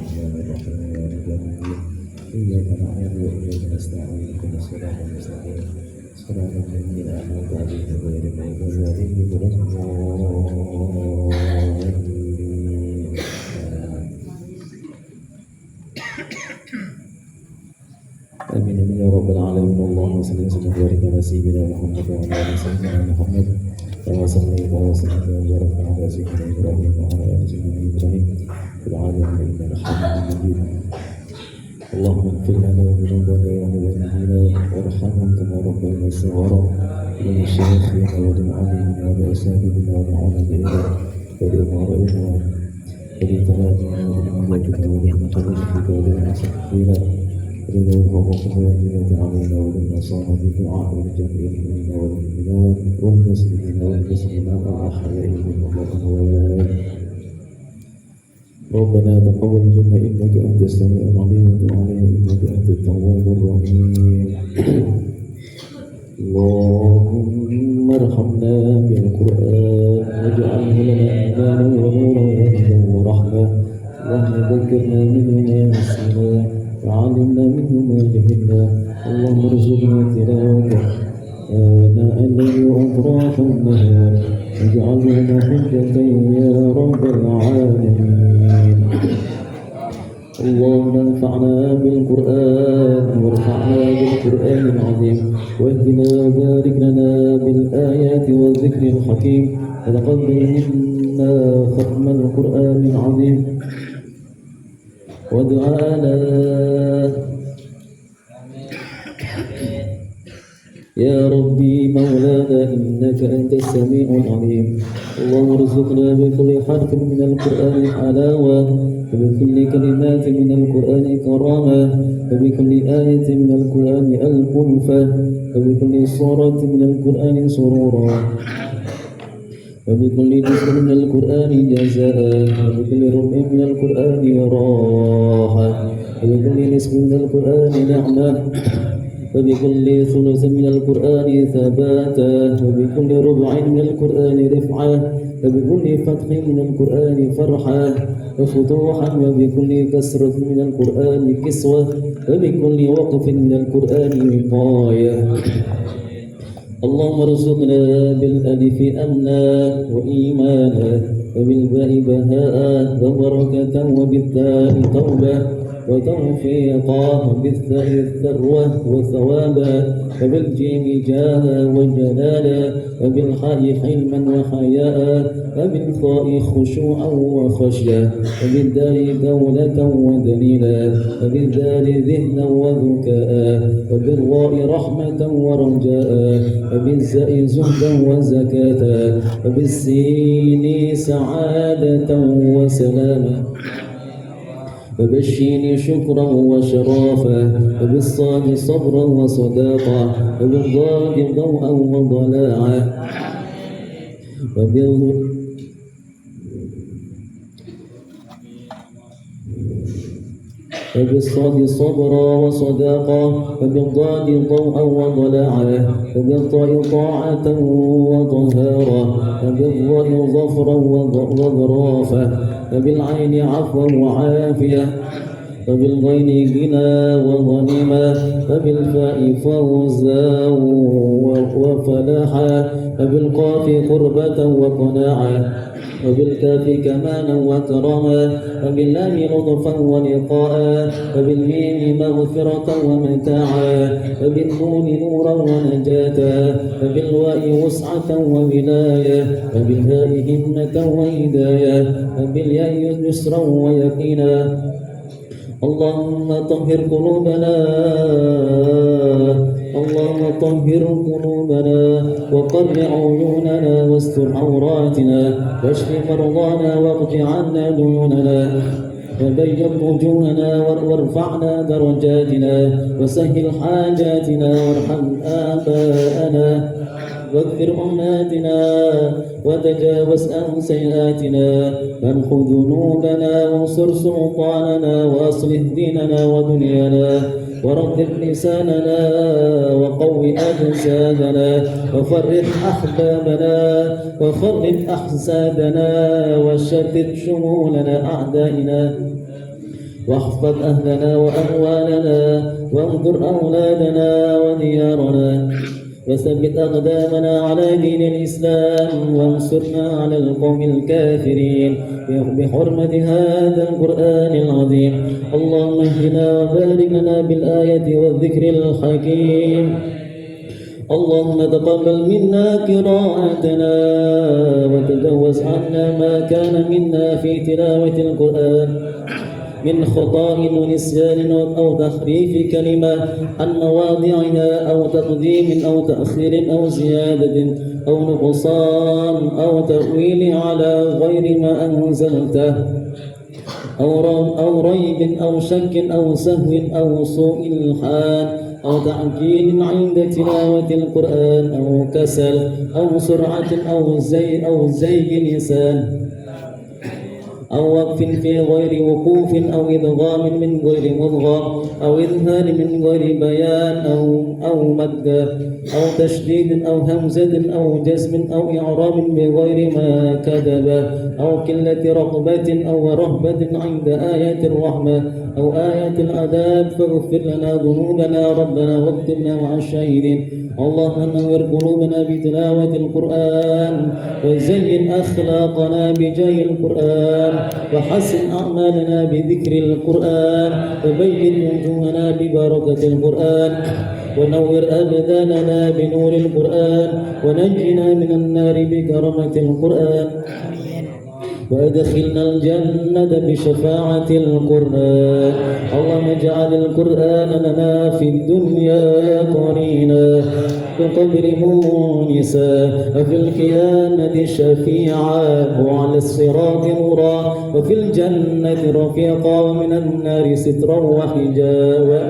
الرحمن الرحيم مالك يوم الدين إياك نعبد وإياك نستعين اهدنا الصراط المستقيم صراط الذين أنعمت عليهم غير المغضوب عليهم ولا الضالين آمين يا رب العالمين. اللهم صل وسلم وبارك على سيدنا محمد وعلى آل سيدنا محمد كما صليت وسلمت وباركت على سيدنا إبراهيم وعلى آل سيدنا إبراهيم في العالمين إنك حميد مجيد. اللهم اغفر لنا ذنوبنا وولدينا وارحمهم كما ربنا صغارا ولمشايخنا ولمعلمنا ولأساتذتنا ولعلمائنا ولأمرائنا ولطلابنا ولمملكتنا ولمحبوبك ولمسحفينا وللموقف والجنة علينا وللنصارى بدعاء ولجميع المؤمنين والمؤمنات والمسلمين والمسلمات الأحياء منهم والأموات. ربنا تقبل منا إنك أنت السميع العليم وتب علينا إنك أنت التواب الرحيم. اللهم ارحمنا بالقرآن واجعله لنا إيمانا ونورا وهدى ورحمة. اللهم ذكرنا منه ما نسينا وعلمنا منه ما جهلنا. اللهم ارزقنا تلاوته آناء الليل وأطراف النهار واجعلنا لنا حجة يا رب العالمين. اللهم انفعنا بالقرآن وارفعنا بالقرآن العظيم واهدنا وبارك لنا بالآيات والذكر الحكيم وتقبل منا ختم القرآن العظيم ودعانا يا ربي مولانا إنك أنت السميع العليم. اللهم ارزقنا بكل حرف من القرآن حلاوة وبكل كلمات من القرآن كرامة وبكل آية من القرآن ألفة وبكل صورة من القرآن سرورا وبكل جزء من القرآن جزاء وبكل ربع من القرآن راحة وبكل نصف من القرآن نعمة وبكل ثلث من القرآن ثباتا وبكل ربع من القرآن رفعة وبكل فتح من القرآن فرحة وفتوحا وبكل كسرة من القرآن كسوة وبكل وقف من القرآن وقاية. اللهم ارزقنا بالألف أمنا وإيمانا وبالباء بهاء وبركة وبالتاء توبة وتوفيقا وبالثاء الثروة وثوابا وبالجيم جاها وجلالا وبالحاء حلما وحياء وبالخاء خشوعا وخشية وبالدال دولة ودليلا وبالذال ذهنا وذكاء وبالراء رحمة ورجاء وبالزاء زهدا وزكاة وبالسين سعادة وسلاما وبالشين شكرا وشرافا وبالصاد صبرا وصداقا وبالضاد ضوءا وضلاعا وبالصاد صبرا وصداقا وبالضاد ضوءا وضلاعا وبالطاء طاعة وطهارا وبالظاء ظفرا وظرافا وبالعين عفوا وعافية وبالغين غنى وغنيمة وبالفاء فوزا وفلاحا وبالقاف قربة وقناعا وبالكاف كمالا وكرما وباللام لطفا ولقاء وبالميم مغفرة ومتاعا وبالنون نورا ونجاة وبالواء وسعة وولاية وبالهاء همة وهداية وبالياء يسرا ويقينا. اللهم طهر قلوبنا اللهم طهر قلوبنا وقر عيوننا واستر عوراتنا واشف مرضانا واقض عنا ديوننا وبيض وجوهنا وارفعنا درجاتنا وسهل حاجاتنا وارحم آباءنا واغفر أمهاتنا وتجاوز عن سيئاتنا وامحو ذنوبنا وانصر سلطاننا وأصلح ديننا ودنيانا ورتب لساننا وقو أجسادنا وفرح أحبابنا وخرب أحسادنا وشتت شمولنا أعدائنا واحفظ أهلنا وأموالنا وانظر أولادنا وديارنا وثبت أقدامنا على دين الإسلام وانصرنا على القوم الكافرين بحرمة هذا القرآن العظيم. اللهم اهدنا وبارك لنا بالآية والذكر الحكيم. اللهم تقبل منا قراءتنا وتجوز عنا ما كان منا في تلاوة القرآن من خطأ ونسيان أو تحريف كلمة عن مواضعها أو تقديم أو تأخير أو زيادة أو نقصان أو تأويل على غير ما أنزلته أو ريب أو شك أو سهو أو سوء الحال أو تعجيل عند تلاوة القرآن أو كسل أو سرعة أو زي لسان أو وقف في غير وقوف أو إدغام من غير مدغم أو إظهار من غير بيان أو مد أو تشديد أو همزة أو جزم أو إعراب بغير ما كتب أو قلة رغبة أو رهبة عند آيات الرحمة أو آيات العذاب فاغفر لنا ذنوبنا ربنا واكتبنا مع الشاهدين. اللهم نور قلوبنا بتلاوة القرآن وزين أخلاقنا بجاه القرآن وحسن أعمالنا بذكر القرآن وبين وجوهنا ببركة القرآن ونور أبداننا بنور القرآن ونجنا من النار بكرمة القرآن وأدخلنا الجنة بشفاعة القرآن. اللهم اجعل القرآن لنا في الدنيا قرينا وقبر مونسا وفي القيامة شفيعا وعلى الصراط نورا وفي الجنة رفيقا ومن النار سترا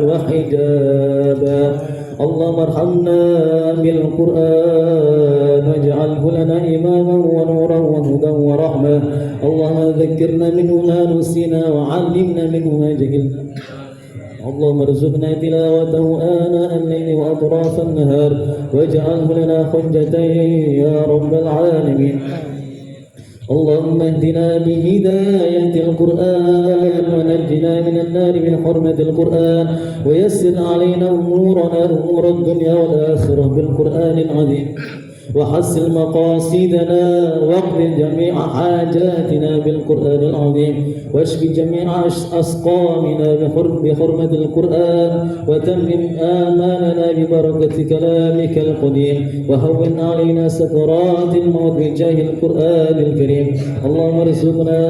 وحجابا. اللهم ارحمنا بالقرآن واجعله لنا إماما ونورا وهدى ورحمة. اللهم ذكرنا منه ما نسينا وعلمنا منه ما جهلنا. اللهم ارزقنا تلاوته آناء الليل وأطراف النهار واجعله لنا حجة يا رب العالمين. اللهم اهدنا بهداية القرآن ونجنا من النار بحرمة القرآن ويسر علينا أمورنا أمور الدنيا والآخرة بالقرآن العظيم وحسن مقاصدنا واقض جميع حاجاتنا بالقرآن العظيم واشف جميع أسقامنا بحرمة القرآن وتمم آمالنا ببركة كلامك القديم وهون علينا سكرات الموت بجاه القرآن الكريم. اللهم ارزقنا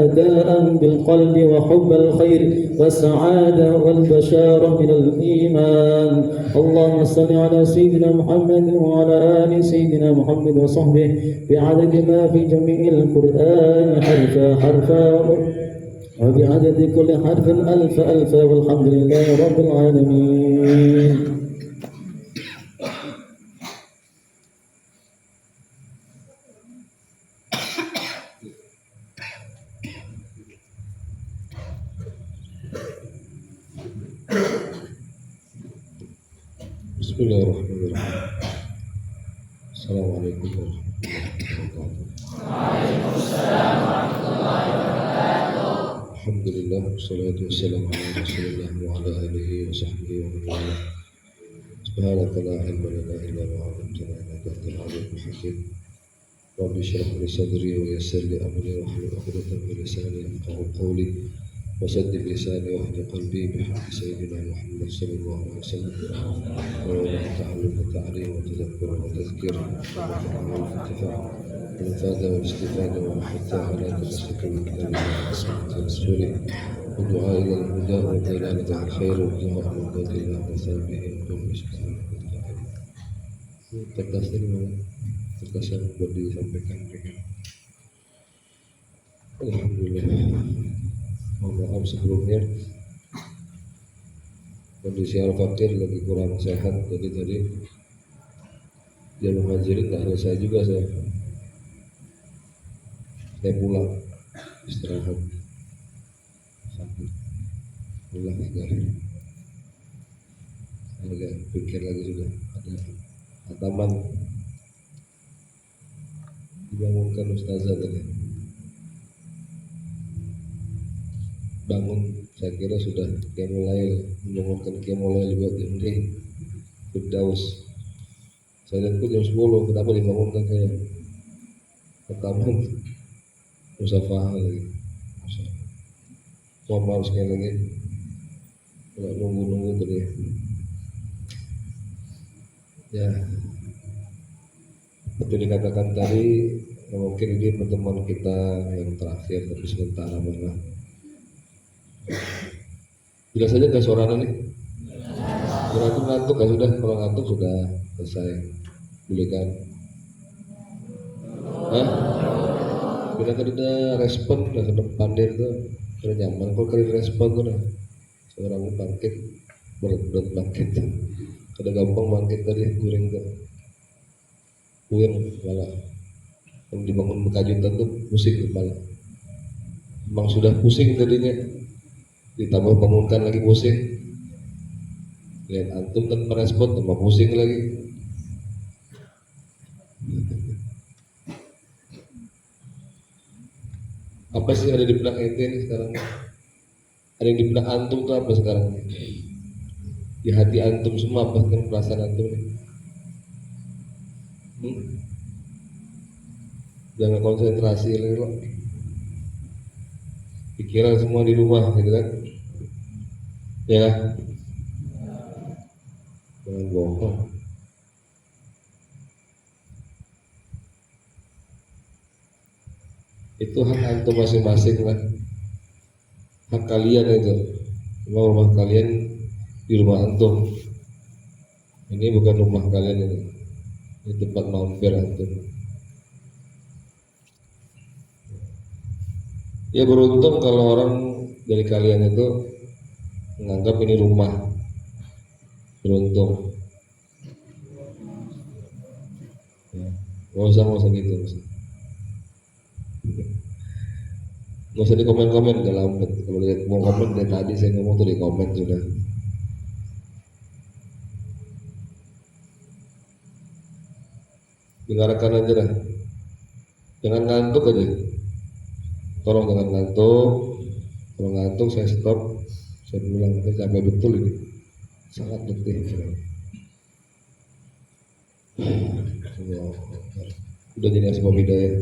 أداء بالقلب وحب الخير والسعادة والبشارة من الإيمان. اللهم صل على سيدنا محمد وعلى آل سيدنا محمد وصحبه بعدد ما في جميع القرآن حرفا وبعدد كل حرف ألف والحمد لله رب العالمين. بسم الله الرحمن الرحيم. السلام عليكم ورحمة الله وبركاته. وعليكم السلام ورحمة الله وبركاته. الحمد لله والصلاة والسلام على رسول الله وعلى آله وصحبه ومن والاه. سبحانك لا علم لنا إلا ما علمتنا إنك أنت العليم الحكيم. رب اشرح لي صدري ويسر لي أمري واحلل عقدة من لساني يفقهوا قولي وسدد لساني واهد قلبي بحق سيدنا محمد صلى الله عليه وسلم. ولولا التعلم والتعليم والتذكر والتذكير والانتفاع والإفادة والاستفادة والحث على تمسك بالكتاب وسنة رسوله والدعاء إلى الهدى والدلالة على الخير والدعاء والمدد إلى مثابه وقوله سبحانه وتعالى. Tegas ini mana? Tegas yang buat disampaikan. Alhamdulillah. Mohon maaf sebelumnya, kondisi Al-Fakir lagi kurang sehat, jadi tadi dia menghajirin, nggak ada saya juga, saya pulang istirahat sakit, pulang agak pikir lagi sudah ada hataman dibangunkan ustazah tadi. bangun, saya kira sudah mulai menunggukan mulai buat ini Firdaus. Saya lihat jam 10, kenapa dibangunkan saya? Pertama musafah lagi. Mohon maaf sekali lagi, kalau nunggu tadi. Ya, seperti dikatakan tadi, mungkin ini pertemuan kita yang terakhir, tapi sementara malah. Jelas saja nggak suaranya nih? Suara itu ngantuk ya sudah, kalau ngantuk sudah selesai. Boleh kan? Hah? Bila kan udah respon, udah ke depan dia tuh udah nyaman. Kalau kali respon tuh udah seorang bangkit, berat bangkit. Kada gampang bangkit tadi, guring tuh. Puyeng kepala. Kalau dibangun berkajutan tuh pusing kepala. Emang sudah pusing tadinya, ditambah bangunkan lagi pusing. Lihat antum kan merespon tambah pusing lagi. Apa sih ada di benak ente nih sekarang? Ada yang di benak antum tuh apa sekarang? Di hati antum semua apa kan perasaan antum nih? Jangan konsentrasi lagi loh. Pikiran semua di rumah gitu kan? Ya, jangan bohong. Itu hak antum masing-masing lah. Hak kalian itu. Rumah kalian di rumah antum. Ini bukan rumah kalian ini. Ini tempat mampir antum. Ya beruntung kalau orang dari kalian itu menganggap ini rumah. Beruntung. Ya. Gak usah gitu. Gak usah di komen-komen, udah lambat. Kalau lihat mau komen dari tadi saya ngomong tuh di komen sudah. Dengarkan aja dah. Jangan ngantuk aja. Tolong jangan ngantuk. Kalau ngantuk saya stop. Saya bilang sampai betul ini. Sangat detil. Udah jadi asbab hidayah.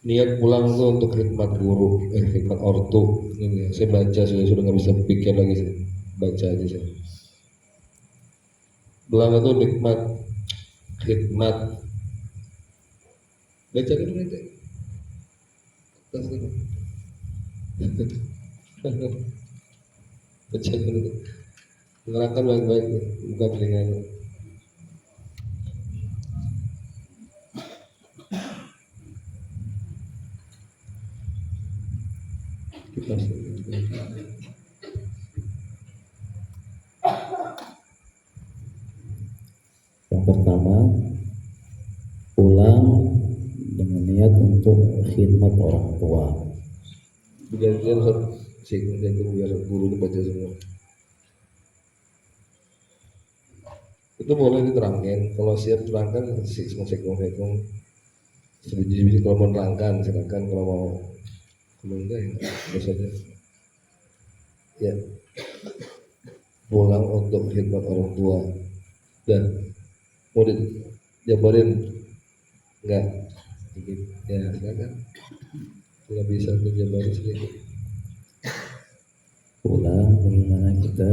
Niat pulang tuh untuk khidmat guru, khidmat ortu. Ini saya baca sudah nggak bisa pikir lagi saya. Baca aja saya. Pulang itu nikmat khidmat. Baca dulu nanti. Baca dulu. Dengarkan baik-baik, buka telinganya. Yang pertama, pulang dengan niat untuk khidmat orang tua. Biar biar guru baca semua. Itu boleh diterangkan. Kalau siap terangkan, sekong. Sebiji-biji kalau menerangkan, silakan. Kalau mau, kalau enggak ya biasanya. Ya, pulang untuk khidmat orang tua. Dan mau dijabarin enggak? Ya, silakan. Kalau bisa dijabarin sedikit. Pulang bagaimana kita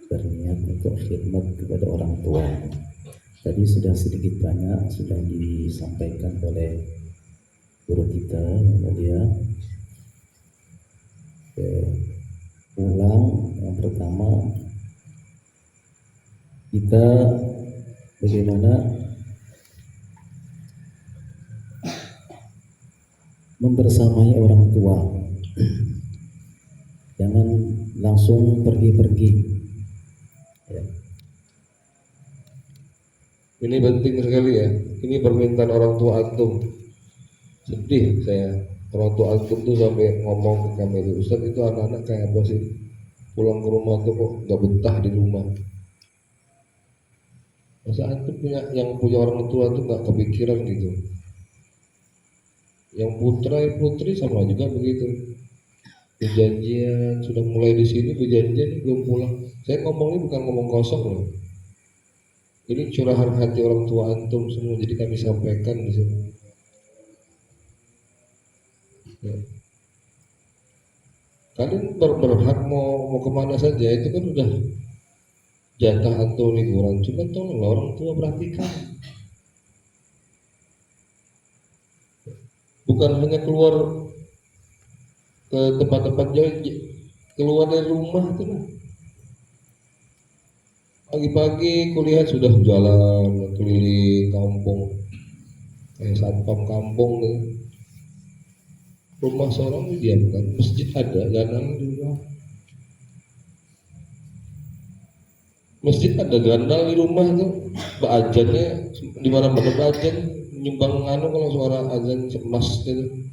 berniat untuk khidmat kepada orang tua. Tadi sudah sedikit banyak sudah disampaikan oleh guru kita yang mulia. Pulang yang pertama kita bagaimana membersamai orang tua. Jangan langsung pergi-pergi. Ya. Ini penting sekali ya. Ini permintaan orang tua antum. Sedih saya. Orang tua antum tuh sampai ngomong ke kami, Ustaz itu anak-anak kayak apa sih? Pulang ke rumah tuh kok nggak betah di rumah. Masa antum yang punya orang tua tuh nggak kepikiran gitu? Yang putra putri sama juga begitu. Perjanjian sudah mulai di sini, perjanjian belum pulang. Saya ngomongnya bukan ngomong kosong loh. Ini curahan hati orang tua antum semua, jadi kami sampaikan di sini. Ya. Kalian berhak mau kemana saja, itu kan udah jatah antum liburan. Cuma tolonglah orang tua perhatikan. Bukan hanya keluar ke tempat-tempat jauh, keluar dari rumah itu lah. Pagi-pagi kulihat sudah jalan keliling kampung, kayak satpam kampung nih. Rumah seorang didiamkan, masjid ada, gandang di rumah. Masjid ada, gandang di rumah tuh. Ba'ajannya di mana-mana ba'ajan nyumbang nganu kalau suara azan emas gitu.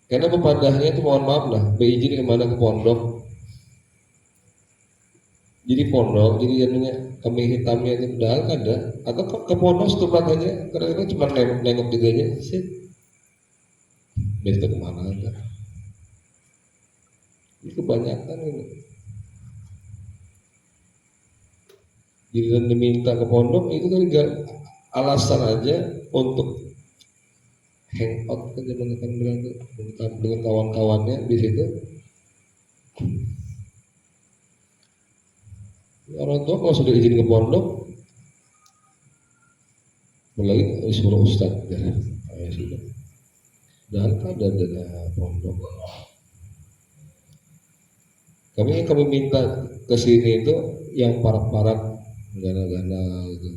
Karena pepadahnya itu mohon maaf lah, berizin kemana ke pondok. Jadi pondok, jadi jadinya kambing hitamnya itu udah ada, atau ke pondok setempat aja, kadang-kadang cuma nengok gitu aja, sih. Besok kemana aja? Ini kebanyakan ini. Jadi dan diminta ke pondok itu kan gak alasan aja untuk hangout ke zaman berangkat dengan kawan-kawannya di situ. Orang tua kalau sudah izin ke pondok, mulai suruh ustadz ya, sudah. Dan ada pondok. Kami minta ke sini itu yang parak-parak, gana-gana gitu.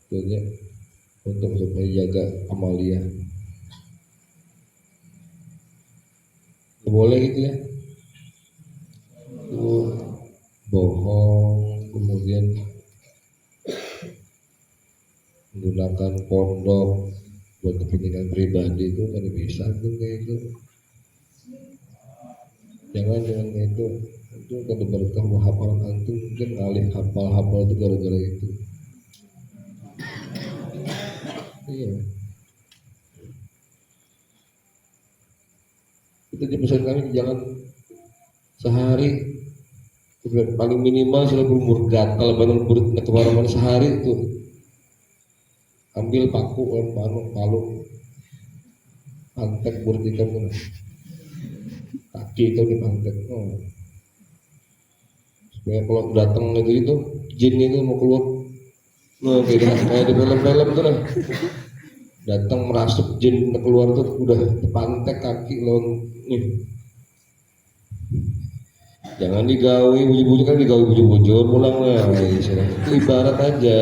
Tentunya untuk supaya jaga amalia. Boleh gitu ya. Itu bohong, kemudian menggunakan pondok buat kepentingan pribadi itu kan bisa tuh kayak itu. Jangan kayak itu kan berkah hafalan antum, mungkin alih hafal itu gara-gara itu. Iya. Itu di pesan kami jalan sehari paling minimal sudah berumur gatal bangun burit kemana-mana sehari itu ambil paku palu pantek burit ikan kan kaki itu dipantek supaya kalau datang itu jin itu mau keluar kayak di film-film tuh lah datang merasuk jin keluar tuh udah pantek kaki lawan nih. Jangan digawe bujuk-bujuk kan digawe bujuk-bujuk pulang lah itu ibarat aja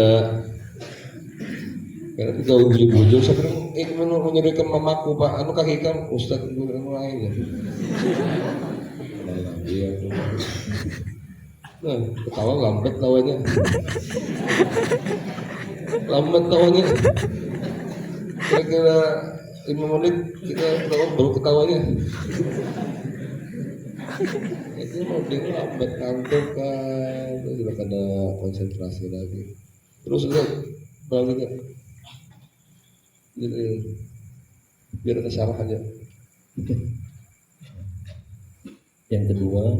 karena digawe bujuk-bujuk sekarang mau nyerikan mamaku pak anu kaki kan ustad anu lain ya dia nah ketawa lambat tawanya kira-kira 5 menit kita baru ketawanya itu mau lambat kantor kan itu sudah ada konsentrasi lagi terus udah balik jadi biar ada salah aja. Yang kedua,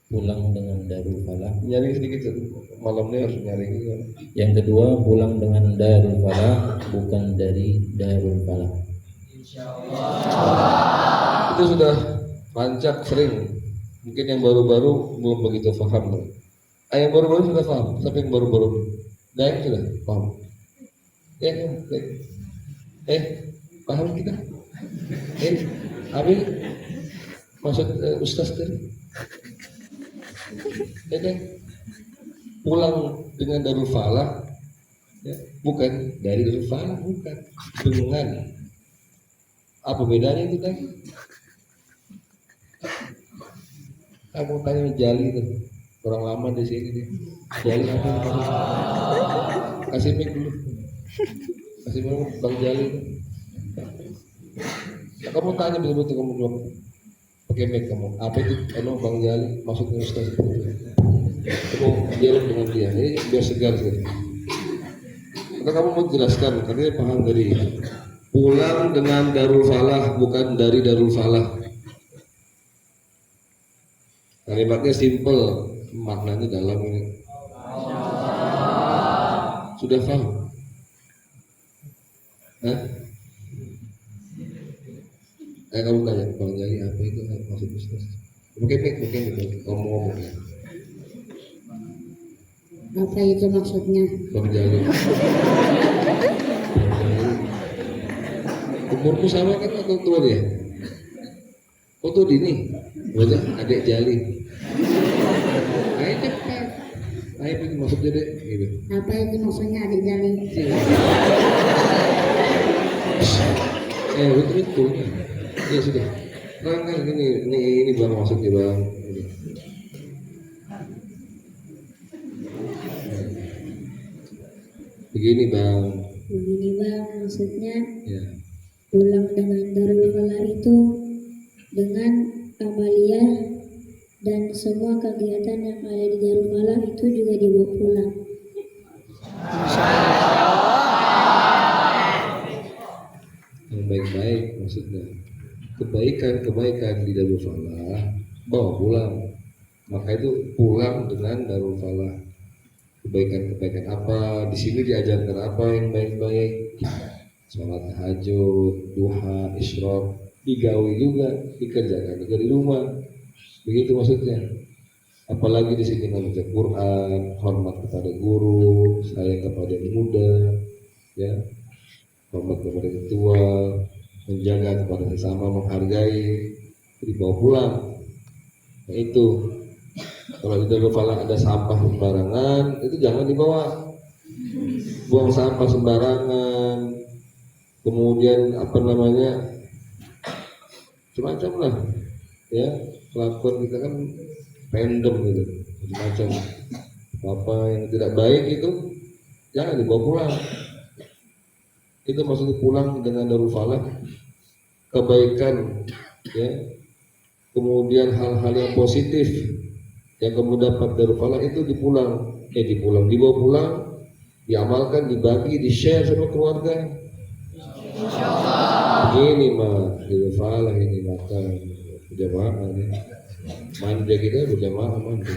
pulang dengan darul falah. Nyari sedikit malamnya harus nyari gitu. Yang kedua, pulang dengan darul falah bukan dari darul falah. Insyaallah. Itu sudah rancak sering. Mungkin yang baru-baru belum begitu paham. Yang baru-baru sudah paham, tapi yang baru-baru yang sudah paham. Paham kita? Amin. Maksud Ustaz tadi? Pulang dengan darul falah, ya, bukan dari darul falah, bukan dengan apa bedanya itu tadi? Kamu tanya Jali tuh, orang lama di sini nih. Jali apa? Kasih mic dulu. Kasih mic Bang Jali tuh. Nah, kamu tanya betul-betul kamu jawab. Pakai mic kamu. Apa itu? Bang Jali maksudnya Ustaz itu. Kamu dialog dengan dia. Ini biar segar sekali. Karena kamu mau jelaskan, karena dia paham dari itu. Pulang dengan Darul Falah, bukan dari Darul Falah. Kalimatnya simple, maknanya dalam ini. Sudah paham? Hah? Kamu tanya, Bang Jali apa itu maksud Ustaz? Mungkin ngomong ya. Apa itu maksudnya? Bang Jali. Umurku sama kan atau tua dia? Oh tuh Dini, wajah adik Jali. Ayo cepat. Ayo itu maksudnya deh. Gitu. Apa itu maksudnya adik jali? Betul. Ya sudah. Kan ini bang maksudnya bang. Ini. Begini bang. Begini bang, maksudnya Ya. pulang dengan Darul Falah itu dengan amaliyah dan semua kegiatan yang ada di Darul Falah itu juga dibawa pulang. Yang baik-baik maksudnya. Kebaikan di Darul Falah bawa pulang. Maka itu pulang dengan Darul Falah. Kebaikan apa? Di sini diajarkan apa yang baik-baik? Sholat tahajud, duha, isyraq, digawi juga, dikerjakan juga di rumah. Begitu maksudnya. Apalagi di sini membaca Quran, hormat kepada guru, sayang kepada yang muda, ya, hormat kepada yang tua, menjaga kepada sesama, menghargai, dibawa pulang. Nah itu. Kalau di Darul Falah ada sampah sembarangan, itu jangan dibawa. Buang sampah sembarangan. Kemudian semacam lah, ya kelakuan kita kan random gitu, macam apa yang tidak baik itu jangan dibawa pulang. Itu maksudnya pulang dengan Darul Falah, kebaikan, ya. Kemudian hal-hal yang positif yang kamu dapat Darul Falah itu dibawa pulang, diamalkan, dibagi, di-share sama keluarga. Begini mah Darul Falah ini makan berjamaah ya. Manja kita berjamaah manja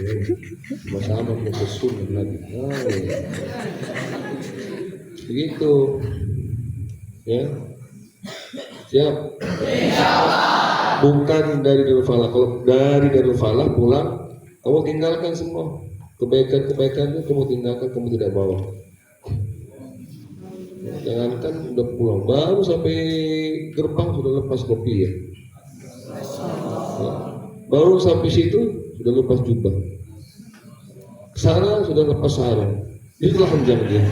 sama-sama ke sunnah Nabi. Begitu ya, siap. Bukan dari Darul Falah. Kalau dari Darul Falah pulang, kamu tinggalkan semua kebaikan itu, kamu tinggalkan, kamu tidak bawa. Jangankan udah pulang, baru sampai gerbang sudah lepas kopi ya. Baru sampai situ sudah lepas jubah. Kesana sudah lepas sarung. Itulah hanjang dia.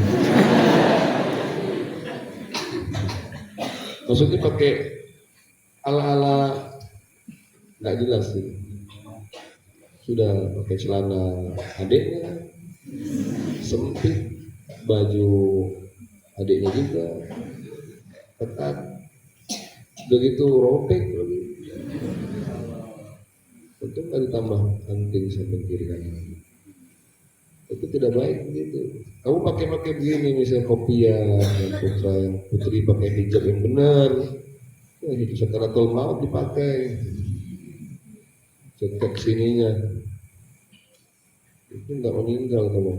Maksudnya pakai ala-ala nggak jelas sih. Sudah pakai celana adiknya sempit, baju adiknya juga ketat, begitu robek lagi. Tentu nggak ditambah anting sampai kiri kanan. Itu tidak baik begitu. Kamu pakai begini misalnya kopiah, yang putra yang putri pakai hijab yang benar, ya itu sakaratul maut dipakai, cetek sininya, itu nggak meninggal kamu.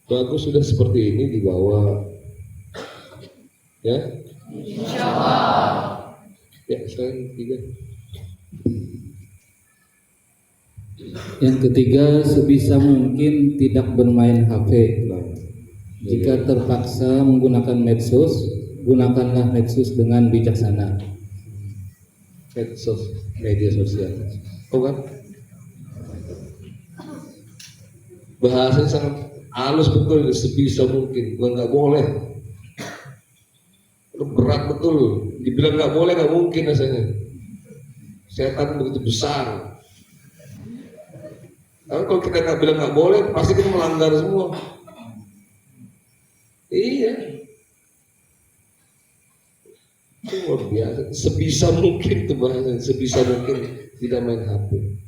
Bagus sudah seperti ini dibawa, ya. Insyaallah. Ya sekarang 3. Yang ketiga, sebisa mungkin tidak bermain HP. Jika terpaksa menggunakan medsos, gunakanlah medsos dengan bijaksana. Medsos, media sosial. Oh kan? Bahasanya sangat halus betul, sebisa mungkin. Nggak boleh. Berat betul. Dibilang nggak boleh, nggak mungkin rasanya. Setan begitu besar. Tapi kalau kita nggak bilang nggak boleh, pasti kita melanggar semua. Iya, itu luar biasa. Sebisa mungkin itu bahasanya, sebisa mungkin tidak main HP.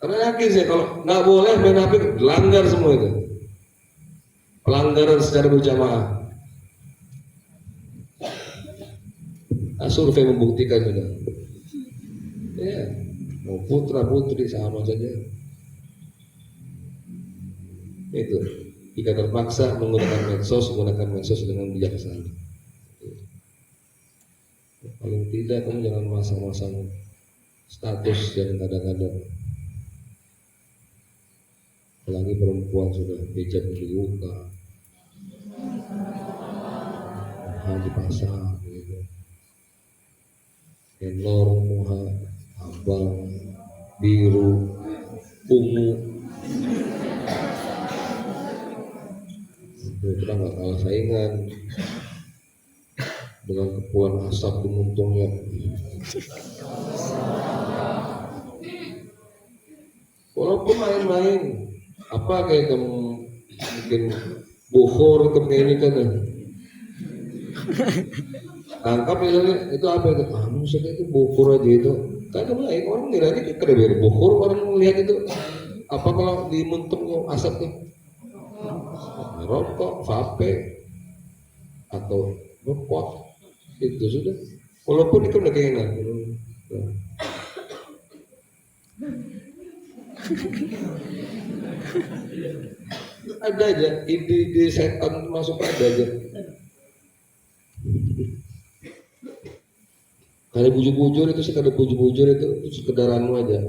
Karena yakin saya kalau nggak boleh main HP, langgar semua itu. pelanggaran secara berjamaah. Nah, survei membuktikan juga. Ya, mau putra putri sama saja. Itu jika terpaksa menggunakan medsos dengan bijaksana. Paling tidak kamu jangan masang-masang status yang kadang-kadang, apalagi perempuan sudah hijab dibuka, dipasang gitu. Enor, muha, abang, biru, ungu. Kita nggak kalah saingan dengan kepulan asap di muntungnya. Walaupun main-main, apa kayak kamu bikin bukhur kayak ini kan? Tangkap misalnya itu apa itu? Maksudnya itu bukhur aja itu. Kan kamu lain orang nilainya kayak keren bukhur, orang melihat itu apa kalau di muntung asapnya? Rokok, vape, atau rokok itu sudah. Walaupun itu udah keinginan. Ada aja ide setan masuk ada aja. Kalau bujur-bujur itu sekadar bujur-bujur itu sekedaranmu aja.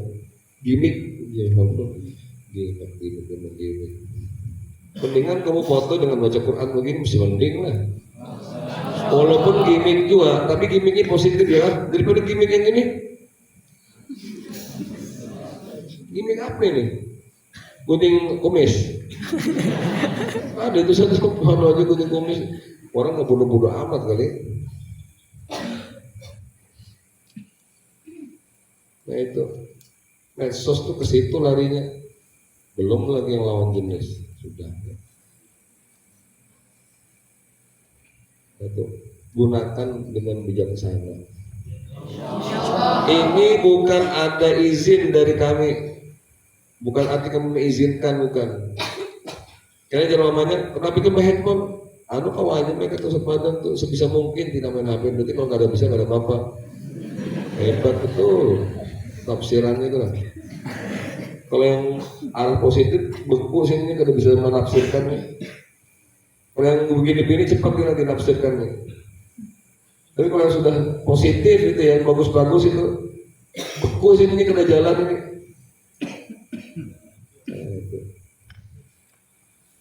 Gimik, ya gimik. Mendingan kamu foto dengan baca Quran begini mesti mending lah. Walaupun gimik juga, tapi gimiknya positif ya. Daripada gimik yang ini. Gimik apa ini? Gunting kumis. Ada itu satu foto aja gunting kumis. Orang nggak bodoh-bodoh amat kali. Nah itu medsos tuh ke situ larinya. Belum lagi yang lawan jenis sudah. Itu gunakan dengan bijaksana. Ini bukan ada izin dari kami, bukan arti kami mengizinkan, bukan. Karena jawabannya, kenapa kita main handphone? Anu kawan aja mereka tuh sepadan tuh sebisa mungkin tidak main HP. Berarti kalau nggak ada bisa nggak ada apa-apa. Hebat betul tafsirannya itu lah. Kalau yang arah positif beku sini nggak bisa menafsirkannya. Kalau yang begini-begini cepat dia nanti nafsirkannya. Tapi kalau yang sudah positif itu ya bagus-bagus itu beku sini kena jalan ini.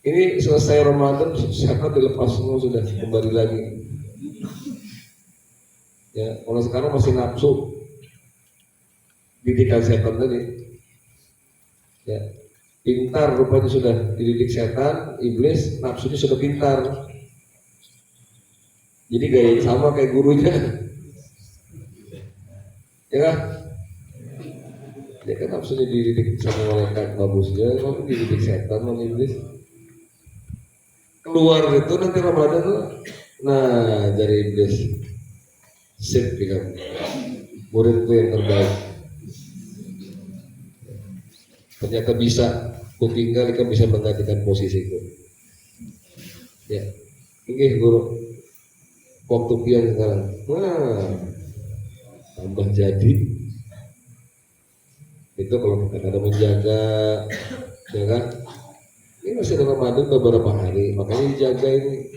Ini selesai Ramadan, sekarang dilepas semua sudah kembali lagi. Ya, kalau sekarang masih nafsu, didikan setan tadi. Ya, pintar rupanya sudah dididik setan, iblis, nafsunya sudah pintar. Jadi gaya sama kayak gurunya. Ya kan? Dia kan nafsunya dididik sama malaikat bagusnya, kalau dididik setan sama iblis. Keluar itu nanti Ramadan tuh, nah dari iblis sip kan, muridku yang terbaik. Ternyata bisa, ku tinggal kan bisa menggantikan posisiku. Ya, ini guru waktu pian sekarang, nah tambah jadi. Itu kalau kita ada menjaga, ya kan? Ini masih ada Ramadan beberapa hari, makanya dijaga ini.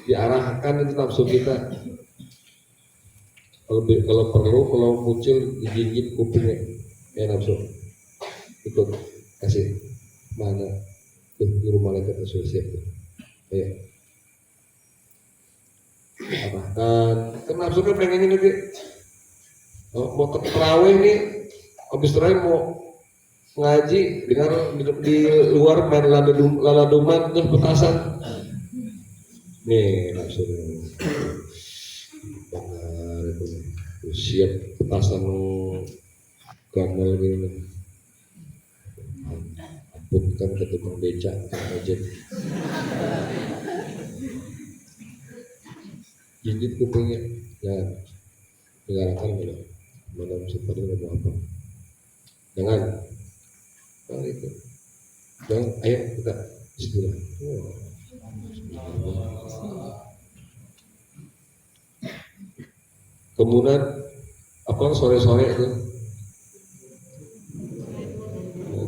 Diarahkan itu nafsu kita. Kalau perlu, kalau muncul digigit kupingnya, ya nafsu. Ikut kasih mana tuh guru malaikat asosiat tuh. Ya. Arahkan. Kan nafsu kan pengen ini nanti. Mau terawih nih, habis terawih mau ngaji dengar di luar main laladuman terus petasan nih maksudnya benar itu siap petasan gamal gitu amputkan ke tukang beca aja gigit kupingnya ya dengarkan gitu malam seperti apa jangan. Nah, itu Dan ayo kita Bismillah. Kemudian apa sore-sore itu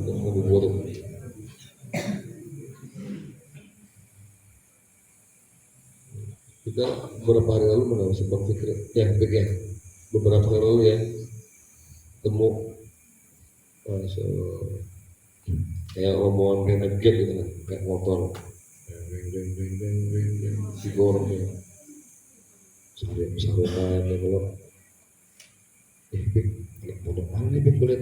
ngabuburit. Kita beberapa hari lalu mengenal sebab pikir ya beberapa hari lalu ya temu kayak omongan kayak ngeget gitu kan, kayak motor digorong ya sampai ya kalau anak muda mana nih kulit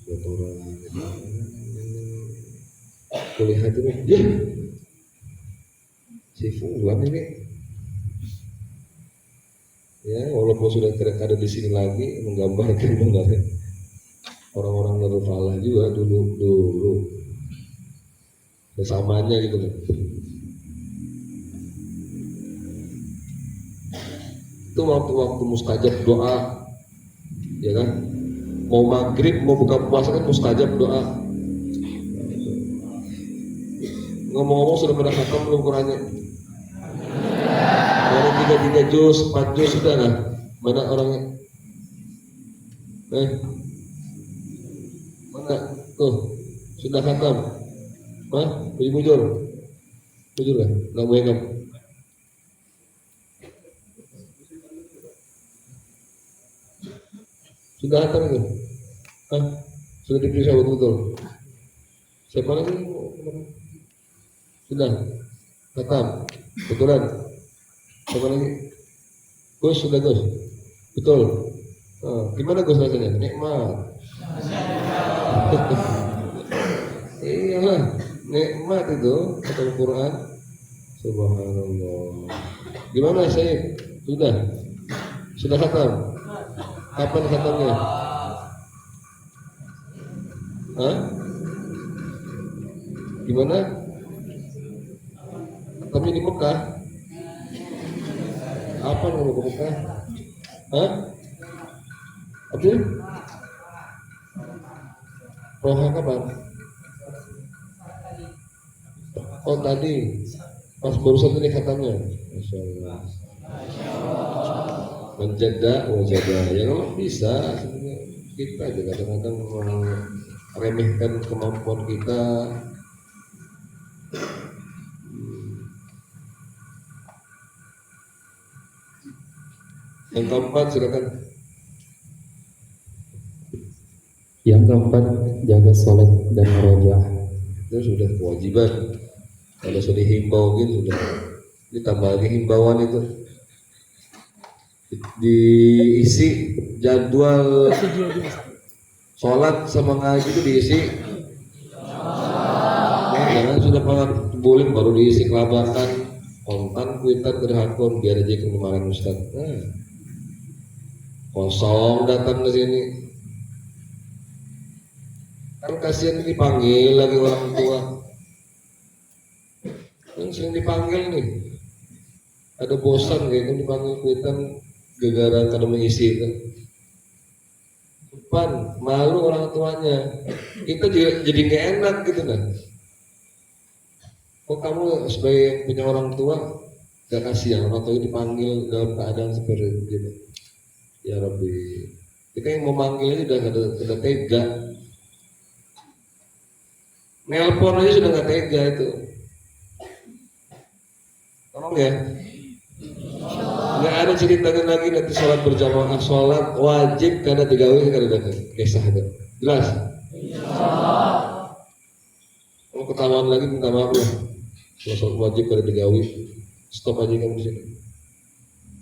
motoran kulihat itu ya si Fulan ini ya walaupun sudah tidak ada di sini lagi menggambarkan sebenarnya orang-orang Nurfalah juga dulu bersamanya gitu kan. Itu waktu mustajab doa ya kan, mau maghrib mau buka puasa kan mustajab doa. Ngomong-ngomong sudah pada khatam belum Qurannya? Dari 3 juz, 4 juz sudah kan? Mana orangnya? Mana? Tuh, sudah khatam. Hah? Bujur kan? Nggak boleh kan? Sudah khatam itu? Hah? Sudah diperiksa betul-betul? Siapa lagi? Sudah khatam? Betulan? Siapa lagi? Gus, sudah Gus? Betul? Gimana Gus rasanya? Nikmat. Iyalah, nikmat itu kata Al-Quran. Subhanallah. Gimana saya? Sudah khatam? Kapan khatamnya? Hah? Gimana? Khatamnya di Mekah? Apa mau ke Mekah? Hah? Apa? Roha kapan? Oh tadi pas barusan ini khatamnya. Masya Allah. Menjaga wajah ya kalau bisa sebenarnya kita aja kadang-kadang meremehkan kemampuan kita. Yang keempat silakan. Yang keempat, jaga sholat dan murojaah. Itu sudah kewajiban. Kalau sudah dihimbau gitu sudah ditambah lagi himbauan itu diisi jadwal sholat sama ngaji itu diisi. Nah, jangan sudah boleh baru diisi kelabakan kontan kuitan gerhakon biar aja kemarin Ustaz. Kosong datang ke sini. Kan kasihan dipanggil lagi orang tua. Yang sering dipanggil nih. Ada bosan kayaknya dipanggil kuitan gara-gara kada mengisi itu. Depan malu orang tuanya. Kita jadi nggak enak gitu kan. Kok kamu sebagai punya orang tua gak kasihan orang tua dipanggil dalam keadaan seperti itu. Ya Rabbi, kita yang mau manggil aja udah tega. Nelpon aja sudah nggak tega itu. Tolong ya. Nggak ada ceritanya lagi nanti sholat berjamaah, sholat wajib karena digawe karena ada kisah itu. Jelas? Kalau ketahuan lagi minta maaf ya. Kalau sholat wajib karena digawe, stop aja kamu di sini.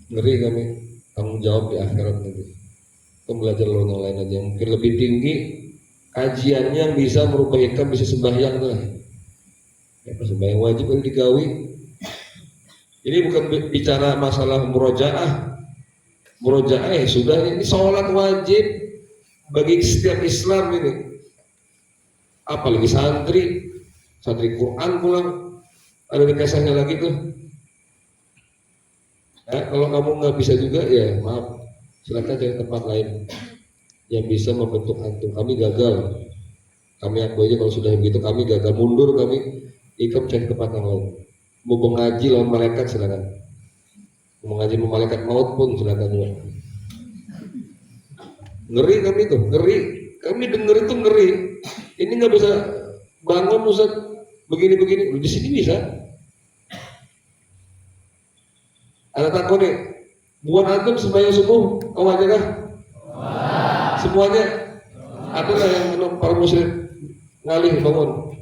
Ngeri kami tanggung jawab di akhirat nanti. Kita belajar lawan yang lain aja. Mungkin lebih tinggi kajiannya yang bisa merubah kita bisa sembahyang tuh. Ya, sembahyang wajib karena digawe. Ini bukan bicara masalah murojaah. Murojaah sudah ini sholat wajib bagi setiap Islam ini. Apalagi santri Quran pulang ada kisahnya lagi tuh. Ya, kalau kamu nggak bisa juga ya maaf, silakan cari tempat lain yang bisa membentuk antum. Kami gagal Kami aku aja kalau sudah begitu kami gagal mundur, kami ikut cari tempat yang lain. Mau mengaji lawan malaikat silakan. Mau mengaji sama malaikat maut pun silakan juga. Ngeri kami tuh, ngeri. Kami denger itu ngeri. Ini nggak bisa bangun Ustaz begini-begini. Di sini bisa. Ada takut nih. Buat antum sembahyang subuh, kau aja kah? Semuanya. Ada nggak yang para musyrik ngalih bangun?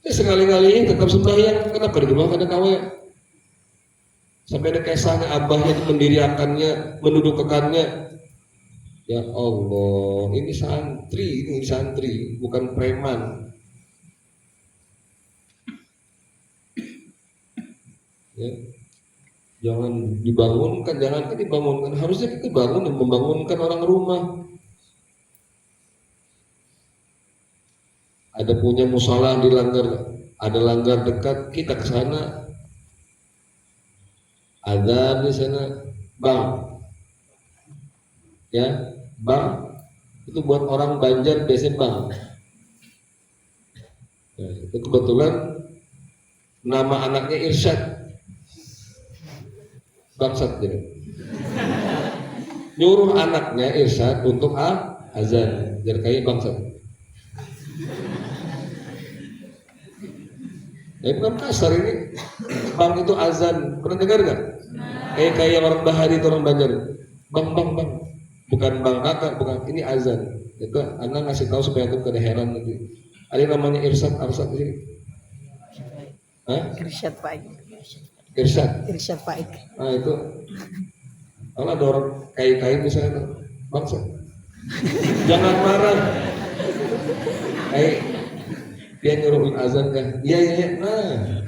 Sekali-kali tetap sembahyang. Kenapa di rumah ada kawe? Sampai ada kisahnya abahnya itu mendiriakannya, mendudukannya. Ya Allah, ini santri, bukan preman. Ya. Jangan dibangunkan, jangankan dibangunkan. Harusnya kita bangun dan membangunkan orang rumah. Ada punya musola dilanggar, ada langgar dekat, kita ke sana. Ada di sana, bang. Ya, bang itu buat orang Banjar biasanya bang. Nah, itu kebetulan nama anaknya Irsyad, bangsat jadi. Nyuruh anaknya Irsyad untuk azan, biar kayak bangsat. Ya bukan kasar ini, bang itu azan, pernah dengar nggak? Kayak orang Bahari itu orang Banjar, bang. Bukan bang kakak, bukan, ini azan. Itu anak ngasih tahu supaya aku kada heran nanti. Ada namanya Irsyad di sini. Irsyad Paik. Irsyad Paik. Nah itu, kalau ada orang kai misalnya, bangsa, jangan marah. Dia nyuruhin azan kan? Iya. Nah,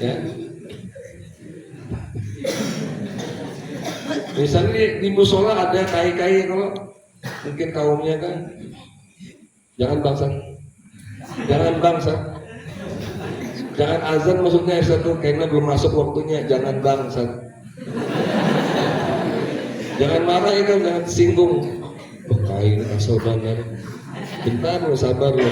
ya. Misalnya di musola ada kai kalau mungkin kaumnya kan, jangan bangsa, jangan azan maksudnya satu karena belum masuk waktunya, jangan bangsa, jangan marah itu, jangan singgung. Kai ini asal banget, bentar lo sabar lo,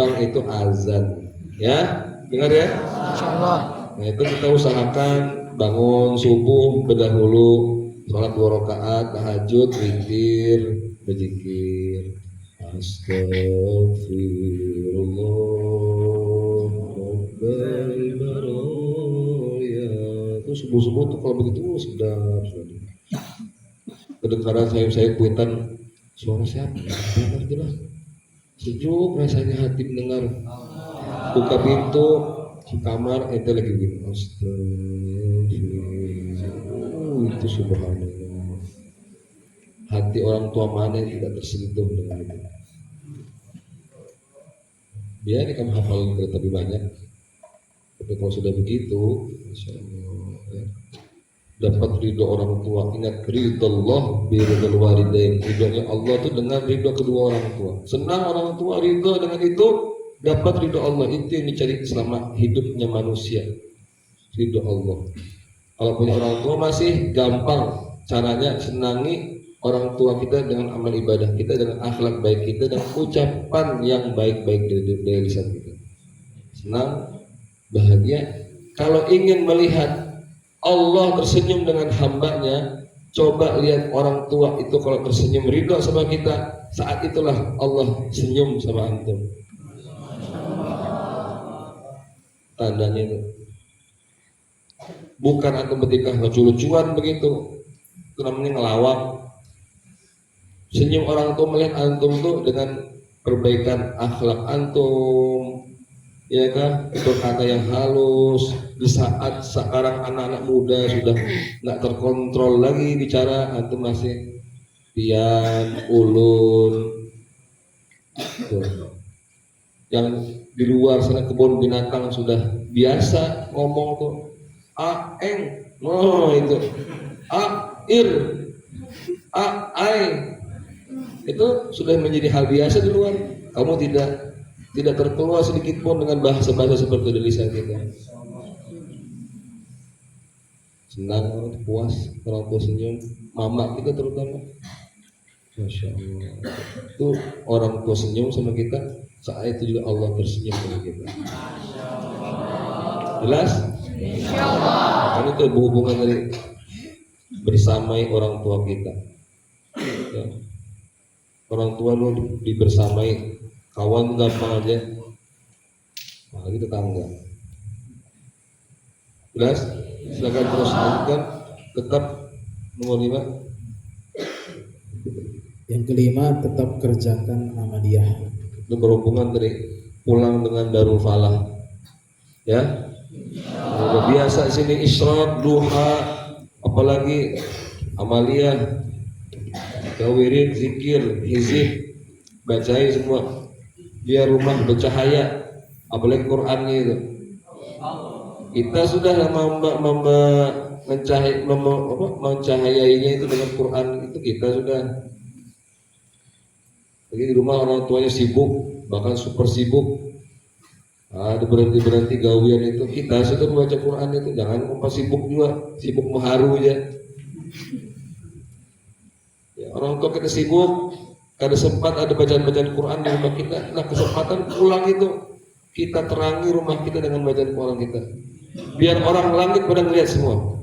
bang itu azan, ya dengar ya. Insyaallah. Nah itu kita usahakan bangun subuh berdahulu, sholat 2 rakaat, tahajud, witir, berzikir. Astagfirullah Rabbil baraya. Itu subuh-subuh tuh kalau begitu sedap. Kedengaran saya kuitan suara siapa? Dengar jelas. Sejuk rasanya hati mendengar. Buka pintu kamar itu lagi begini. Astagfirullah. Itu subhanallah. Hati orang tua mana yang tidak tersentuh dengan itu? Biar kamu hafal lebih banyak, tapi kalau sudah begitu, insya Allah ya, dapat ridho orang tua. Ingat ridho Allah biridul walidain. Ridhonya Allah itu dengan ridho kedua orang tua. Senang orang tua ridho dengan itu, dapat ridho Allah. Itu yang dicari selama hidupnya manusia, ridho Allah. Kalau punya orang tua masih gampang caranya, senangi orang tua kita dengan amal ibadah kita, dengan akhlak baik kita, dan ucapan yang baik-baik dari lisan kita. Senang, bahagia. Kalau ingin melihat Allah tersenyum dengan hambanya, coba lihat orang tua itu kalau tersenyum ridho sama kita, saat itulah Allah senyum sama antum. Tandanya itu. Bukan antum ketika lucu-lucuan begitu, itu namanya ngelawak. Senyum orang tua melihat antum tuh dengan perbaikan akhlak antum, ya kan, berkata yang halus. Di saat sekarang anak-anak muda sudah nggak terkontrol lagi bicara, antum masih pian, ulun, tuh. Yang di luar sana kebun binatang sudah biasa ngomong tuh, aeng, oh itu, ir, ai. Itu sudah menjadi hal biasa di luar. Kamu tidak terkeluar sedikit pun dengan bahasa-bahasa seperti dari lisan kita. Senang, puas, orang tua senyum, mama kita terutama. Masya Allah. Itu orang tua senyum sama kita, saat itu juga Allah tersenyum sama kita. Jelas? Kan itu berhubungan dari bersamai orang tua kita. Ya. Orang tua lu dibersamai, kawan gampang aja, apalagi tetangga. Jelas? Silakan terus lanjutkan. Tetap nomor 5. Yang kelima, tetap kerjakan amaliyah. Itu berhubungan dari pulang dengan Darul Falah. Ya. Udah biasa sini isyraq, duha, apalagi amaliyah, tawirin, zikir, hizib, bacain semua. Biar rumah bercahaya, apalagi Qur'annya itu. Kita sudah mencahayainya itu dengan Quran, itu kita sudah. Jadi di rumah orang tuanya sibuk, bahkan super sibuk, ada berhenti gawian itu, kita sudah membaca Quran itu, jangan lupa sibuk juga, sibuk mengharu aja. Ya, orang tua kita sibuk, kada sempat ada bacaan-bacaan Quran di rumah kita. Nah, kesempatan pulang itu kita terangi rumah kita dengan bacaan Quran kita. Biar orang langit pada melihat semua.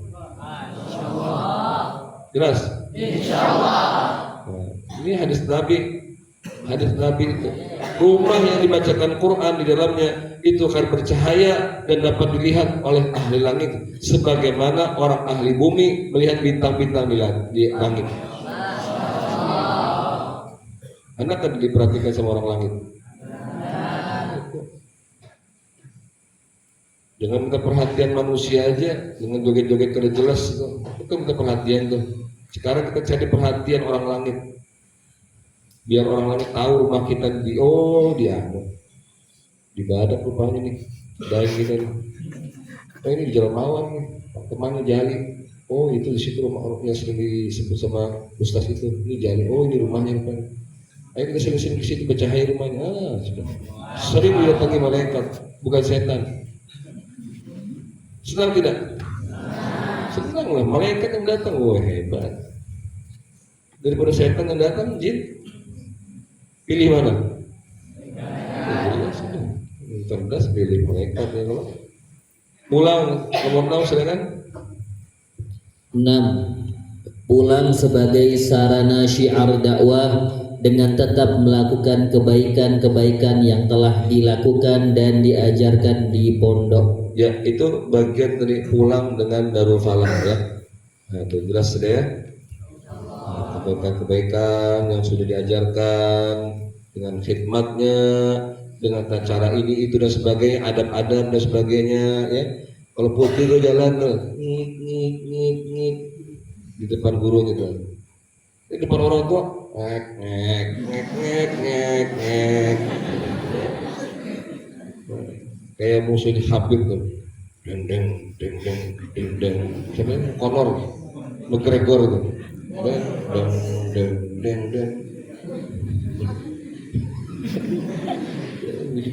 Jelas? Insyaallah. Nah, ini hadis Nabi itu. Rumah yang dibacakan Quran di dalamnya itu akan bercahaya dan dapat dilihat oleh ahli langit, sebagaimana orang ahli bumi melihat bintang-bintang di langit. Anak kan diperhatikan sama orang langit. Jangan minta perhatian manusia aja, dengan joget-joget kada jelas itu minta perhatian tuh. Sekarang kita cari perhatian orang langit, biar orang langit tahu rumah kita di Badak rupanya nih, dari kita nih. Oh ini di Jalan Mawar nih, temannya Jali. Oh itu di situ rumah orang yang sering disebut sama Ustaz itu. Ini Jali. Oh ini rumahnya rupanya. Ayo kita sering-sering ke situ bercahaya rumahnya. Sudah. Sering didatangi malaikat, bukan setan. Senang tidak? Senang lah, malaikat yang datang, wah hebat. Daripada setan yang datang, jin. Pilih mana? Cerdas, pilih malaikat ya kalau. Pulang, nomor 6 silakan. 6. Pulang sebagai sarana syiar dakwah dengan tetap melakukan kebaikan-kebaikan yang telah dilakukan dan diajarkan di pondok. Ya, itu bagian dari pulang dengan Darul Falah ya. Nah, itu jelas sudah ya. Nah, kebaikan-kebaikan yang sudah diajarkan dengan khidmatnya, dengan cara ini itu dan sebagainya, adab-adab dan sebagainya ya. Kalau putih itu jalan tuh, ngik di depan guru gitu. Di depan orang tua, ngek. Kayak musuhnya Habib tuh, deng. Siapa ini? Conor, McGregor itu, deng.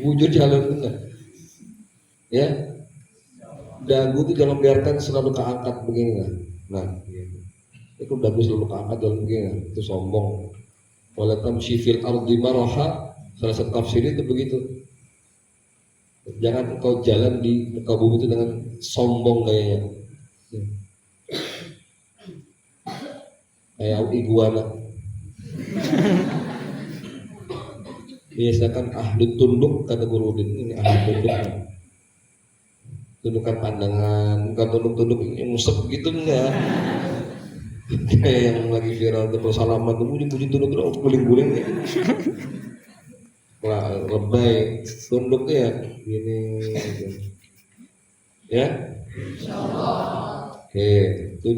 Bujur jalan itu enggak? Ya, dagu itu jangan biarkan selalu keangkat begini lah. Nah, itu dagu selalu keangkat dalam begini, itu sombong. Walatam syifil ardi maraha, salah satu tafsir itu begitu. Jangan engkau jalan di muka bumi itu dengan sombong kayaknya. Kayak iguana. Biasakan ahli tunduk kata Guru Udin, ini ahli tunduk. Tundukkan pandangan, bukan tunduk ini musik gitu enggak. Kayak yang lagi viral itu salaman tuh puji tunduk guling-guling ya. Wah, lebay tunduknya ya gini gitu. Ya insyaallah. Oke, 7.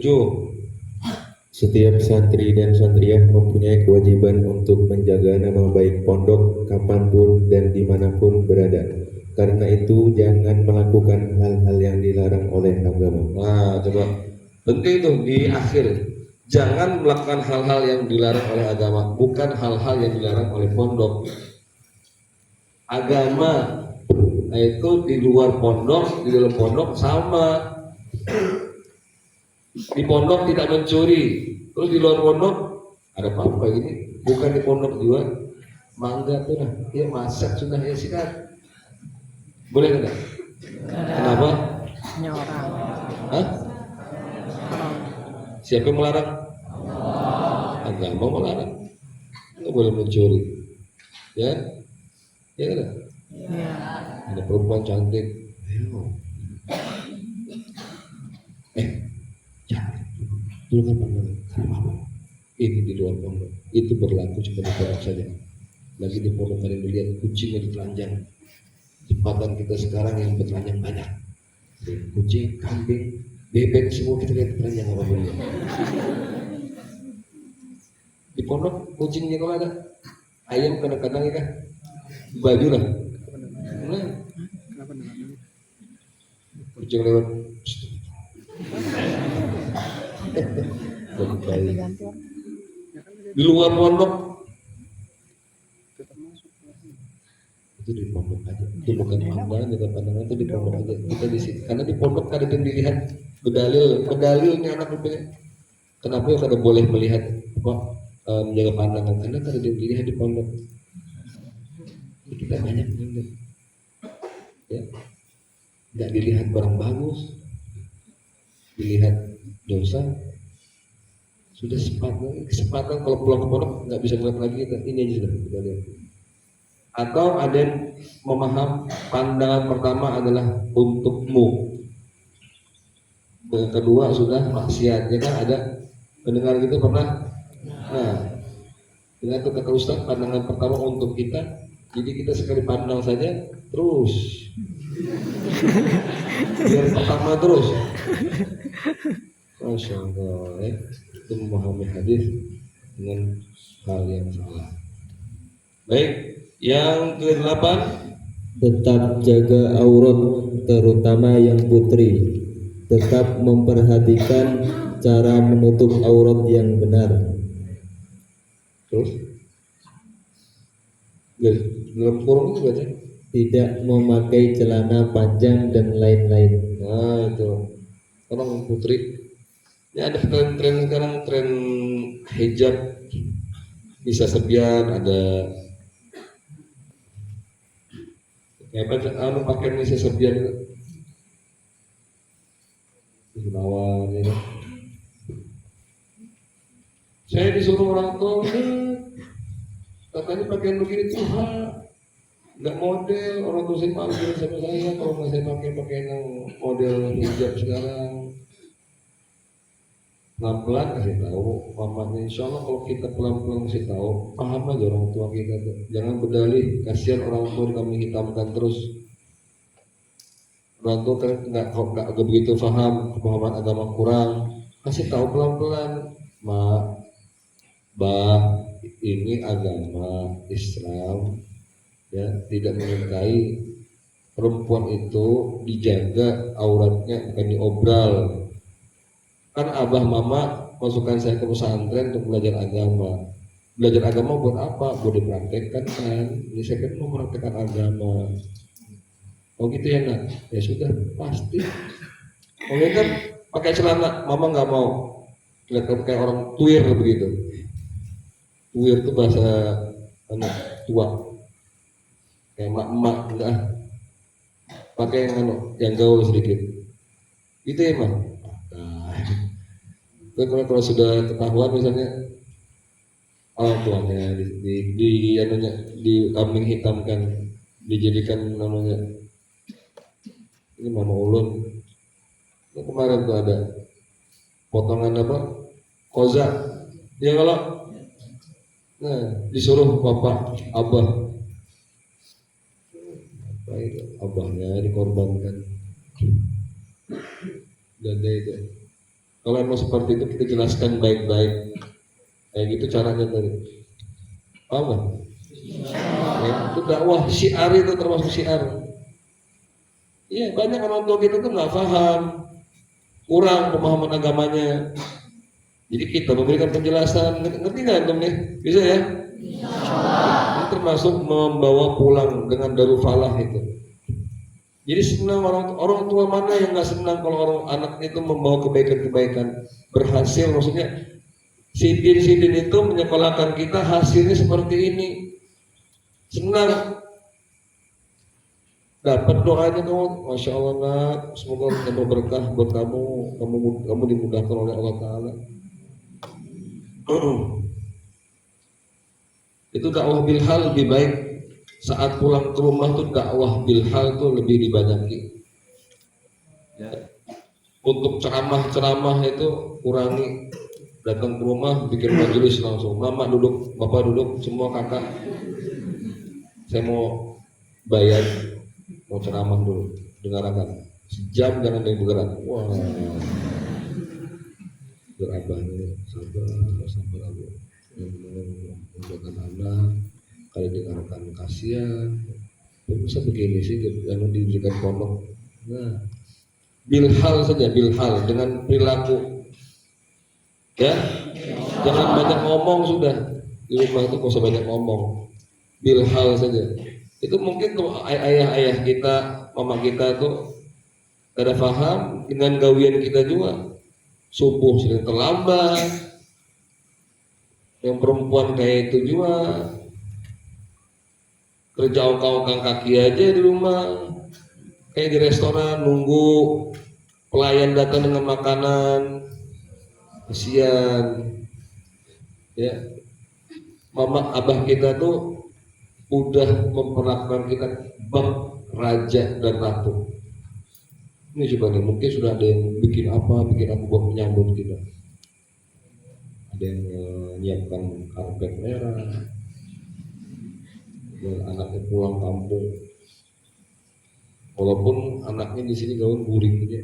Setiap santri dan santriah mempunyai kewajiban untuk menjaga nama baik pondok kapanpun dan dimanapun berada. Karena itu jangan melakukan hal-hal yang dilarang oleh agama. Nah, coba penting tuh di akhir. Jangan melakukan hal-hal yang dilarang oleh agama, bukan hal-hal yang dilarang oleh pondok. Agama itu di luar pondok, di dalam pondok sama. Di pondok tidak mencuri, terus di luar pondok ada apa-apa ini bukan di pondok juga mangga tuh nah, ya masak sudah ya sikat. Boleh enggak? Kenapa? Hanya orang. Hah? Siapa yang melarang? Agama melarang. Nggak boleh mencuri. Ya? Ya kan? Ya. Ada perempuan cantik. Ayo. Jangan. Dulu kan pandangan. Kenapa? Ini di luar pondok. Itu berlaku cuma di pondok saja. Lagi di pondok kalian melihat kucing yang ditelanjang. Tempatan kita sekarang yang bertelanjang banyak. Kucing, kambing, bebek semua kita lihat telanjang apa boleh. Di pondok kucingnya kalau ada, ayam kadang-kadang ya kan, baju lah. Nah, kucing lewat. Di luar pondok itu di pondok aja, itu bukan pandangan, bukan pandangan, itu di pondok aja. Kita di sini karena di pondok ada yang dilihat berdalilnya anak rupanya. Kenapa ya kada boleh melihat apa menjaga pandangan? Karena kada ada yang dilihat di pondok. Kita banyak melihat, ya, nggak dilihat barang bagus, dilihat dosa. Sudah kesempatan kalau pulang ke pondok nggak bisa melihat lagi kita, ini aja sudah kita lihat. Atau ada yang memaham pandangan pertama adalah untukmu, yang kedua sudah maksiat. Ya kan ada pendengar gitu pernah. Nah, dengan itu kata Ustaz, pandangan pertama untuk kita, jadi kita sekali pandang saja terus biar pertama terus. Masya Allah, ya. Itu memahami hadis dengan hal yang salah. Baik, yang ke-8, Tetap jaga aurat, terutama yang putri. Tetap memperhatikan cara menutup aurat yang benar. terus dalam kurung itu baca. Tidak memakai celana panjang dan lain-lain. Nah itu orang putri. Ya ada tren sekarang, tren hijab bisa sebian, ada kayak pakaian bisa sebian itu. Gunawan ya. Saya disuruh orang tua, katanya pakaian begini tuh nggak model, orang tua saya malu sama saya kalau nggak saya pakai pakaian yang model hijab sekarang. Pelan-pelan kasih tahu, mamanya insya Allah kalau kita pelan-pelan kasih tahu, paham aja orang tua kita tuh. Jangan berdalih, kasihan orang tua kami hitamkan terus. Orang tua kan nggak begitu paham, pemahaman agama kurang. Kasih tahu pelan-pelan, ini agama Islam, ya tidak menyukai perempuan itu dijaga auratnya, bukan diobral. Kan abah mama masukkan saya ke pesantren untuk belajar agama. Belajar agama buat apa? Buat dipraktekkan kan. Jadi saya kan mau mempraktekkan agama. Oh gitu ya nak? Ya sudah pasti. Oh ya kan pakai celana, mama nggak mau. Kelihatan kayak orang tuir begitu. Tuir itu bahasa tua. Kayak emak-emak enggak. Pakai yang gaul sedikit. Itu ya mah. Kalau sudah ketahuan misalnya orang tuanya di kambing hitamkan, dijadikan namanya ini mama ulun. Itu kemarin tuh ada potongan apa? Koza. Ya kalau disuruh bapak abah, apa itu abahnya dikorbankan. Dan itu. Kalau mau seperti itu kita jelaskan baik-baik. Kayak gitu caranya tadi. Paham nggak? Ya, itu dakwah syiar, itu termasuk syiar. Iya, banyak orang tua kita tuh nggak paham, kurang pemahaman agamanya. Jadi kita memberikan penjelasan, ngerti nggak antum nih? Bisa ya? Ini termasuk membawa pulang dengan darul falah itu. Jadi senang orang tua mana yang nggak senang kalau orang anak itu membawa kebaikan-kebaikan, berhasil, maksudnya Sidin itu menyekolahkan kita, hasilnya seperti ini. Senang. Dapat doanya kamu, masya Allah nak, semoga berkah buat kamu dimudahkan oleh Allah Taala. Itu dakwah bilhal lebih baik. Saat pulang ke rumah tuh dakwah bilhal tuh lebih dibanyaki. Ya. Untuk ceramah itu kurangi. Datang ke rumah bikin majelis langsung. Mama duduk, bapak duduk, semua kakak. Saya mau bayar, mau ceramah dulu, dengarkan. Sejam jangan ada yang bergerak. Wah, berabahnya sabar abu. Menjaga anak, kalau dengarkan kasihan. Bisa begini sih, yang diberikan pondok. Nah, bilhal saja, bilhal dengan perilaku. Ya, jangan banyak ngomong sudah di rumah itu, gak usah banyak ngomong, bilhal saja. Itu mungkin tuh ayah kita, mama kita tuh ada paham dengan gawian kita juga. Subuh sering terlambat, yang perempuan kayak itu juga kerja ongkang kaki aja di rumah, kayak di restoran nunggu pelayan datang dengan makanan. Kasihan ya, mama abah kita tuh udah memperlakukan kita bab raja dan ratu. Ini coba nih, mungkin sudah ada yang bikin apa buat menyambut kita. Ada yang menyiapkan karpet merah, dan anaknya pulang kampung, walaupun anaknya di sini gaun guring aja.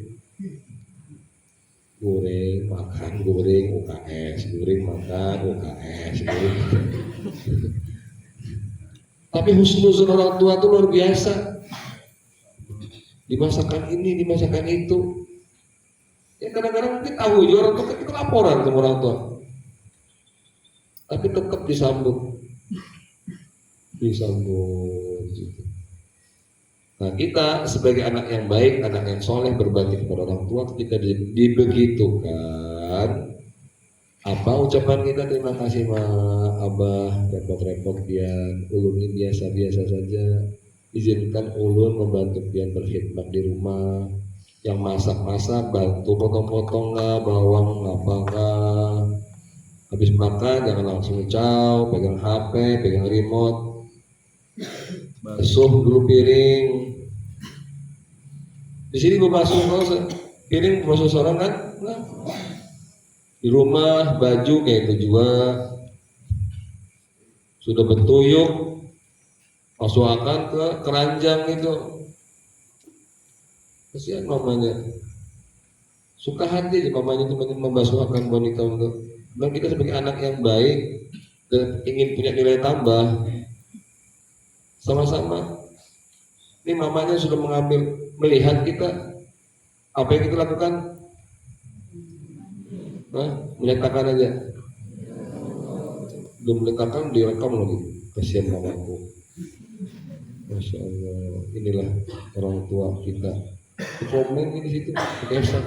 Goreng makan goreng UKS, goreng makan UKS, goreng. Tapi husnuzon orang tua itu luar biasa. Dimasakan ini, dimasakan itu. Ya kadang-kadang mungkin tahu juga orang tua, kita laporan sama orang tua. Tapi tetap disambut gitu. Nah, kita sebagai anak yang baik, anak yang soleh, berbakti kepada orang tua, ketika dibegitukan, apa ucapan kita? Terima kasih ma, abah, repot-repot pian, ulun ini biasa-biasa saja. Izinkan ulun membantu pian berkhidmat di rumah. Yang masak-masak, bantu potong-potong lah, bawang apa enggak. Habis makan jangan langsung caw, pegang HP, pegang remote. Basuh dulu piring. Di sini gue basuh piring, basuh seorang kan? Nah. Di rumah baju kayak itu juga sudah bertuyuk, masukkan ke keranjang itu. Kasihan mamanya. Suka hati mamanya itu membasuhkan boneka untuk. Dan kita sebagai anak yang baik dan ingin punya nilai tambah, sama-sama. Ini mamanya sudah melihat kita, apa yang kita lakukan, menyatakan aja. Belum menyatakan direkam lagi, kasihan mamaku. Masya Allah, inilah orang tua kita. Di komen di situ,